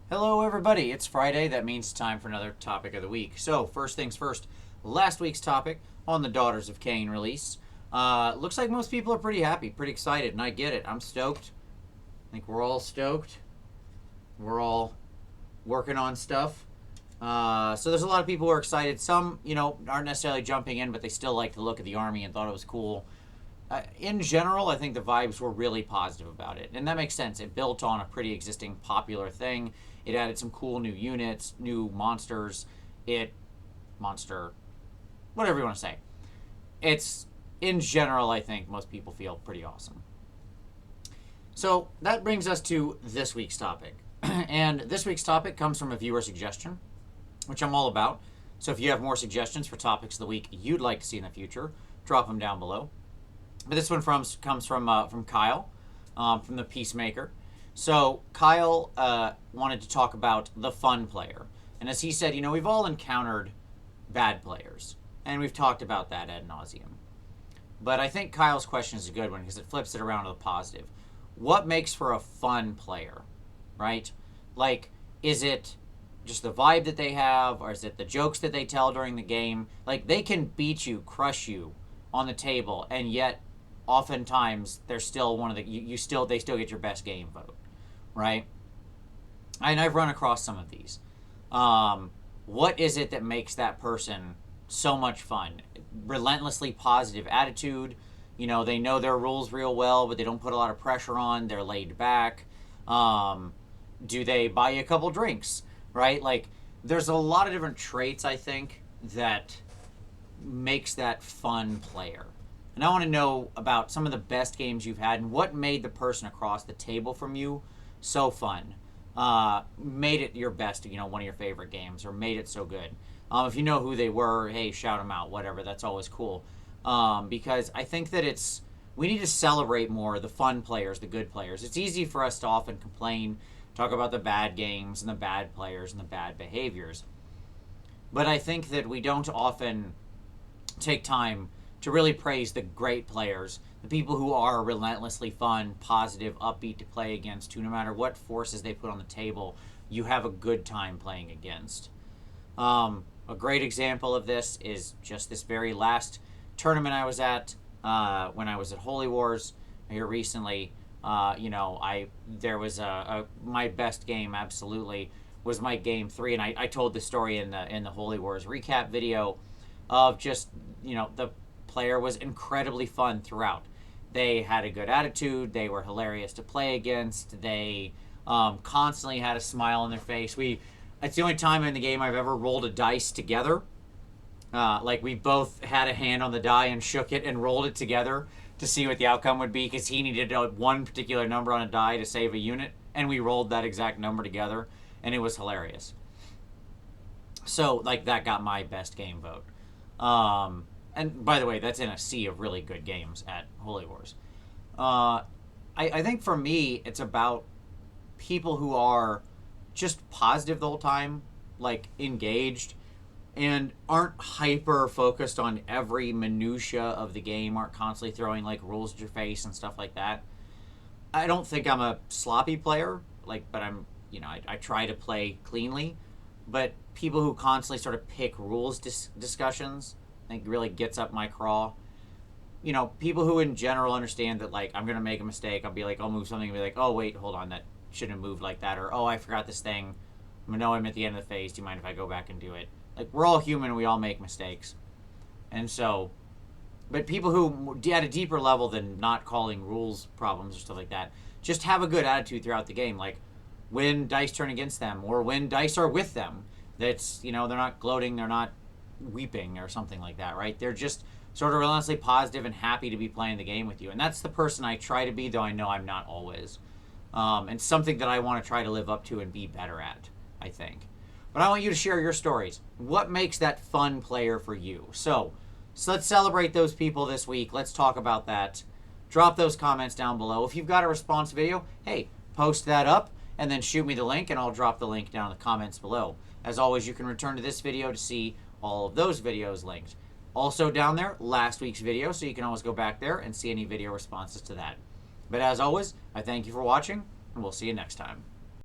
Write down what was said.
Hello, everybody. It's Friday. That means time for another topic of the week. So, first things first, last week's topic on the Daughters of Cain release. Looks like most people are pretty happy, pretty excited, and I get it. I'm stoked. I think we're all stoked. We're all working on stuff. So there's a lot of people who are excited. Some, aren't necessarily jumping in, but they still like to look at the army and thought it was cool. In general, I think the vibes were really positive about it, and that makes sense. It built on a pretty existing popular thing. It added some cool new units, new monsters. Monster, whatever you want to say. It's, in general, I think most people feel pretty awesome. So that brings us to this week's topic. And this week's topic comes from a viewer suggestion, which I'm all about. So if you have more suggestions for topics of the week you'd like to see in the future, drop them down below. But this one comes from Kyle, from the Peacemaker. So Kyle wanted to talk about the fun player. And as he said, we've all encountered bad players. And we've talked about that ad nauseum. But I think Kyle's question is a good one because it flips it around to the positive. What makes for a fun player, right? Like, is it just the vibe that they have, or is it the jokes that they tell during the game? Like, they can beat you, crush you on the table, and yet oftentimes they're still one of the they still get your best game vote, right? And I've run across some of these. What is it that makes that person so much fun? Relentlessly positive attitude. They know their rules real well, but they don't put a lot of pressure on. They're laid back. Do they buy you a couple drinks, right? Like, there's a lot of different traits, I think, that makes that fun player. And I want to know about some of the best games you've had and what made the person across the table from you so fun. Made it your best, one of your favorite games, or made it so good. If you know who they were, hey, shout them out, whatever. That's always cool. Because I think that we need to celebrate more the fun players, the good players. It's easy for us to often complain, talk about the bad games and the bad players and the bad behaviors. But I think that we don't often take time to really praise the great players, the people who are relentlessly fun, positive, upbeat to play against, who no matter what forces they put on the table, you have a good time playing against. A great example of this is just this very last tournament I was at when I was at Holy Wars here recently. There was my best game absolutely was my game 3, and I told the story in the Holy Wars recap video of just the player was incredibly fun throughout. They had a good attitude. They were hilarious to play against. They constantly had a smile on their face. It's the only time in the game I've ever rolled a dice together. Like, we both had a hand on the die and shook it and rolled it together to see what the outcome would be, because he needed one particular number on a die to save a unit, and we rolled that exact number together, and it was hilarious. So, like, that got my best game vote. And by the way, that's in a sea of really good games at Holy Wars. I think for me, it's about people who are just positive the whole time, like engaged, and aren't hyper focused on every minutia of the game, aren't constantly throwing like rules at your face and stuff like that. I don't think I'm a sloppy player, but I'm, I try to play cleanly, but people who constantly sort of pick rules discussions, I think really gets up my craw. People who in general understand that, like, I'm going to make a mistake. I'll move something and be like, oh, wait, hold on, that shouldn't have moved like that. Or, oh, I forgot this thing. I know I'm at the end of the phase. Do you mind if I go back and do it? Like, we're all human. We all make mistakes. And so, but people who, at a deeper level than not calling rules problems or stuff like that, just have a good attitude throughout the game. Like, when dice turn against them, or when dice are with them, that's, they're not gloating, they're not weeping or something like that, right? They're just sort of relentlessly positive and happy to be playing the game with you. And that's the person I try to be, though I know I'm not always. And something that I want to try to live up to and be better at, I think. But I want you to share your stories. What makes that fun player for you? So let's celebrate those people this week. Let's talk about that. Drop those comments down below. If you've got a response video, hey, post that up and then shoot me the link, and I'll drop the link down in the comments below. As always, you can return to this video to see all of those videos linked. Also down there, last week's video, so you can always go back there and see any video responses to that. But as always, I thank you for watching, and we'll see you next time.